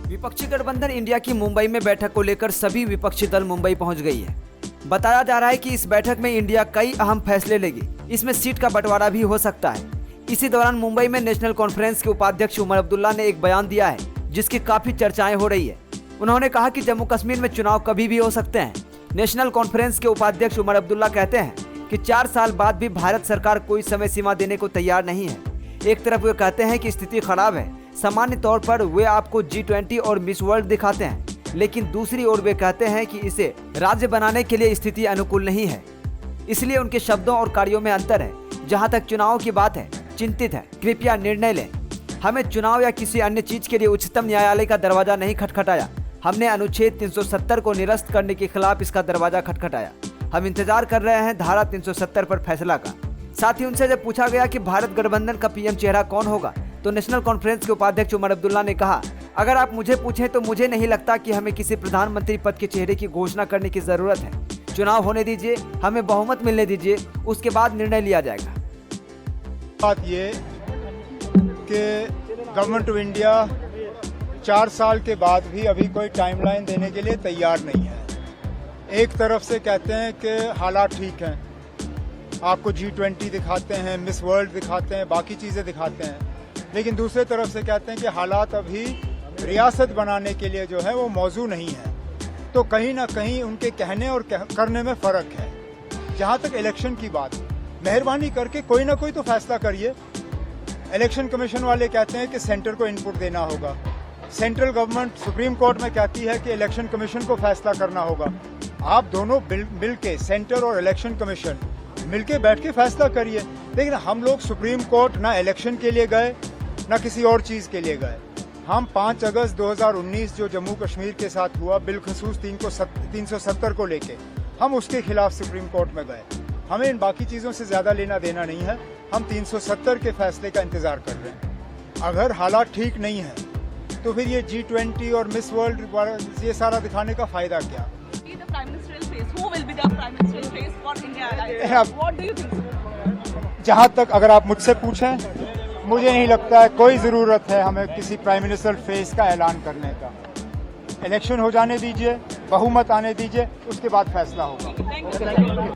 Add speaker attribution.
Speaker 1: विपक्षी गठबंधन इंडिया की मुंबई में बैठक को लेकर सभी विपक्षी दल मुंबई पहुंच गई है। बताया जा रहा है कि इस बैठक में इंडिया कई अहम फैसले लेगी। इसमें सीट का बंटवारा भी हो सकता है। इसी दौरान मुंबई में नेशनल कॉन्फ्रेंस के उपाध्यक्ष उमर अब्दुल्ला ने एक बयान दिया है जिसकी काफी चर्चाएं हो रही है। उन्होंने कहा कि जम्मू कश्मीर में चुनाव कभी भी हो सकते हैं। नेशनल कॉन्फ्रेंस के उपाध्यक्ष उमर अब्दुल्ला कहते हैं कि 4 साल बाद भी भारत सरकार कोई समय सीमा देने को तैयार नहीं है। एक तरफ वे कहते हैं कि स्थिति खराब है, सामान्य तौर पर वे आपको G20 और मिस वर्ल्ड दिखाते हैं, लेकिन दूसरी ओर वे कहते हैं कि इसे राज्य बनाने के लिए स्थिति अनुकूल नहीं है। इसलिए उनके शब्दों और कार्यों में अंतर है। जहां तक चुनाव की बात है, चिंतित है, कृपया निर्णय लें। हमें चुनाव या किसी अन्य चीज के लिए उच्चतम न्यायालय का दरवाजा नहीं खटखटाया। हमने अनुच्छेद 370 को निरस्त करने के खिलाफ इसका दरवाजा खटखटाया। हम इंतजार कर रहे हैं धारा 370 पर फैसला का। साथ ही उनसे जब पूछा गया कि भारत गठबंधन का पीएम चेहरा कौन होगा, तो नेशनल कॉन्फ्रेंस के उपाध्यक्ष उमर अब्दुल्ला ने कहा, अगर आप मुझे पूछें तो मुझे नहीं लगता कि हमें किसी प्रधानमंत्री पद के चेहरे की घोषणा करने की जरूरत है। चुनाव होने दीजिए, हमें बहुमत मिलने दीजिए, उसके बाद निर्णय लिया जाएगा।
Speaker 2: बात ये कि गवर्नमेंट ऑफ इंडिया 4 साल के बाद भी अभी कोई टाइमलाइन देने के लिए तैयार नहीं है। एक तरफ से कहते हैं कि हालात ठीक हैं, आपको G20 दिखाते हैं, मिस वर्ल्ड दिखाते हैं, बाकी चीज़ें दिखाते हैं, लेकिन दूसरे तरफ से कहते हैं कि हालात अभी रियासत बनाने के लिए जो है वो मौजू नहीं है। तो कहीं ना कहीं उनके कहने और करने में फ़र्क है। जहाँ तक इलेक्शन की बात, मेहरबानी करके कोई ना कोई तो फैसला करिए। इलेक्शन कमीशन वाले कहते हैं कि सेंटर को इनपुट देना होगा। सेंट्रल गवर्नमेंट सुप्रीम कोर्ट में कहती है कि इलेक्शन कमीशन को फैसला करना होगा। आप दोनों मिल के, सेंटर और इलेक्शन कमीशन मिलके बैठ के फैसला करिए। लेकिन हम लोग सुप्रीम कोर्ट ना इलेक्शन के लिए गए ना किसी और चीज़ के लिए गए। हम 5 अगस्त 2019 जो जम्मू कश्मीर के साथ हुआ, बिलखसूस 370 को लेके, हम उसके खिलाफ सुप्रीम कोर्ट में गए। हमें इन बाकी चीज़ों से ज़्यादा लेना देना नहीं है। हम 370 के फैसले का इंतज़ार कर रहे हैं। अगर हालात ठीक नहीं है तो फिर ये G20 और मिस वर्ल्ड ये सारा दिखाने का फ़ायदा क्या? जहाँ तक अगर आप मुझसे पूछें, मुझे नहीं लगता है कोई ज़रूरत है हमें किसी प्राइम मिनिस्टर फेस का ऐलान करने का। इलेक्शन हो जाने दीजिए, बहुमत आने दीजिए, उसके बाद फैसला होगा।